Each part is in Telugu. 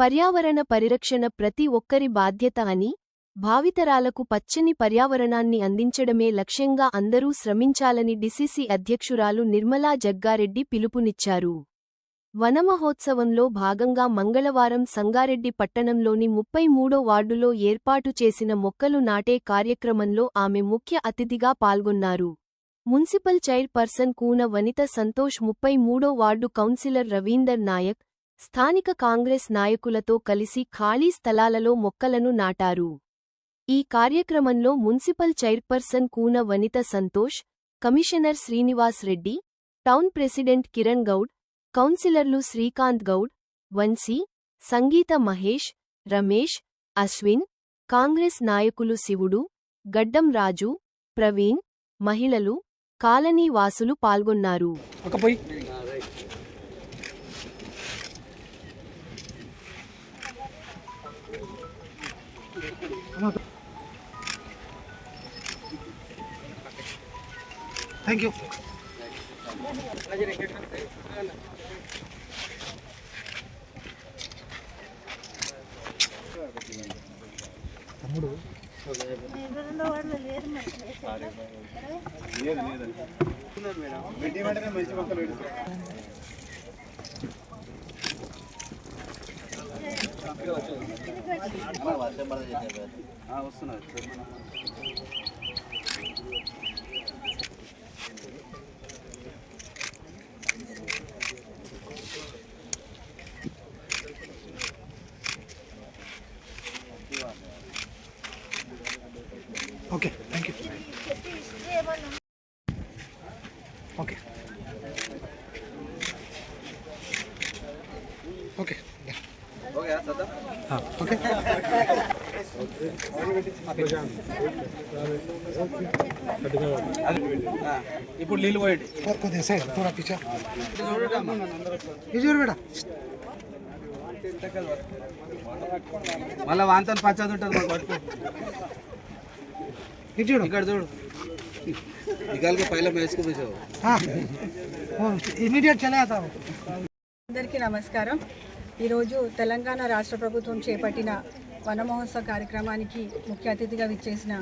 పర్యావరణ పరిరక్షణ ప్రతి ఒక్కరి బాధ్యత అని, భావితరాలకు పచ్చని పర్యావరణాన్ని అందించడమే లక్ష్యంగా అందరూ శ్రమించాలని డిసిసి అధ్యక్షురాలు నిర్మలా జగ్గారెడ్డి పిలుపునిచ్చారు. వనమహోత్సవంలో భాగంగా మంగళవారం సంగారెడ్డి పట్టణంలోని 33వ వార్డులో ఏర్పాటు చేసిన మొక్కలు నాటే కార్యక్రమంలో ఆమె ముఖ్య అతిథిగా పాల్గొన్నారు. Municipal chairperson Koona Vanitha Santosh, 33వ ward councillor Ravinder Naik, స్థానిక కాంగ్రెస్ నాయకులతో కలిసి ఖాళీ స్థలాలలో మొక్కలను నాటారు. ఈ కార్యక్రమంలో municipal chairperson Koona Vanitha Santosh, commissioner Srinivas Reddy, town president Kiran Goud, కౌన్సిలర్లు శ్రీకాంత్ గౌడ్, వంశీ, సంగీత మహేష్, రమేష్, అశ్విన్, కాంగ్రెస్ నాయకులు శివుడు, గడ్డం రాజు, ప్రవీణ్, మహిళలు, కాలనీ వాసులు పాల్గొన్నారు. Thank you. Okay, thank you. Okay. Okay. हो गया सदा? हाँ, okay. ఇప్పుడు నీళ్ళు పోయండి. కొద్దిగా సైడ్ थोड़ा पीछे ఇది చూడు బేటా. మళ్ళీ వాంతో పచ్చది ఉంటుంది మాకు పట్టుకో. ఇది చూడు, ఇక్కడ చూడు. निकाल के पहले मैं इसको भेजो. हाँ इमीडिएट चले आता हूँ. అందరికీ నమస్కారం. ఈరోజు తెలంగాణ రాష్ట్ర ప్రభుత్వం చేపట్టిన వన మహోత్సవ కార్యక్రమానికి ముఖ్య అతిథిగా విచ్చేసిన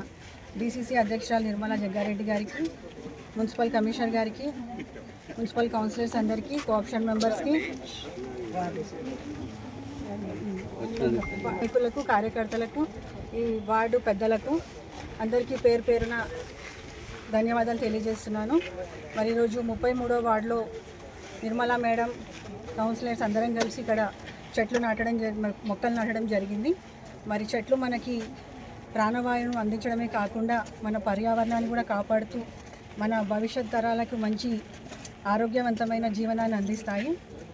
డిసిసి అధ్యక్షురాలు నిర్మలా జగ్గారెడ్డి గారికి, మున్సిపల్ కమిషనర్ గారికి, మున్సిపల్ కౌన్సిలర్స్ అందరికీ, కోఆప్షన్ మెంబర్స్కి, నాయకులకు, కార్యకర్తలకు, ఈ వార్డు పెద్దలకు అందరికీ పేరు పేరున ధన్యవాదాలు తెలియజేస్తున్నాను. మరి ఈరోజు 33వ వార్డులో నిర్మలా మేడం, కౌన్సిలర్స్ అందరం కలిసి ఇక్కడ చెట్లు నాటడం మొక్కలు నాటడం జరిగింది. మరి చెట్లు మనకి ప్రాణవాయువును అందించడమే కాకుండా మన పర్యావరణాన్ని కూడా కాపాడుతూ మన భవిష్యత్ తరాలకు మంచి ఆరోగ్యవంతమైన జీవనాన్ని అందిస్తాయి.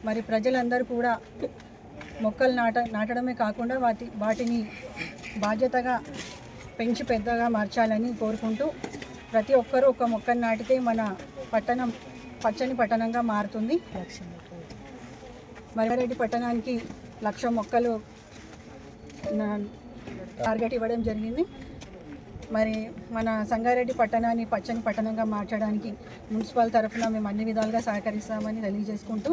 మరి ప్రజలందరూ కూడా మొక్కలు నాటడమే కాకుండా వాటిని బాధ్యతగా పెంచి పెద్దగా మార్చాలని కోరుకుంటూ ప్రతి ఒక్కరూ ఒక మొక్కను నాటితే మన పట్టణం పచ్చని పట్టణంగా మారుతుంది. సంగారెడ్డి పట్టణానికి 1,00,000 మొక్కలు టార్గెట్ ఇవ్వడం జరిగింది. మరి మన సంగారెడ్డి పట్టణాన్ని పచ్చని పట్టణంగా మార్చడానికి మున్సిపల్ తరఫున మేము అన్ని విధాలుగా సహకరిస్తామని తెలియజేసుకుంటూ,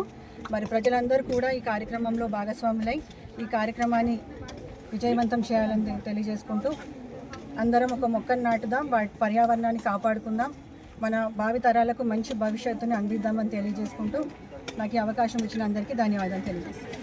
మరి ప్రజలందరూ కూడా ఈ కార్యక్రమంలో భాగస్వాములై ఈ కార్యక్రమాన్ని విజయవంతం చేయాలని తెలియజేసుకుంటూ, అందరం ఒక మొక్కను నాటుదాం, పర్యావరణాన్ని కాపాడుకుందాం, మన భావితరాలకు మంచి భవిష్యత్తుని అందిద్దామని తెలియజేసుకుంటూ నాకు ఈ అవకాశం ఇచ్చిన అందరికీ ధన్యవాదాలు తెలియజేస్తాను.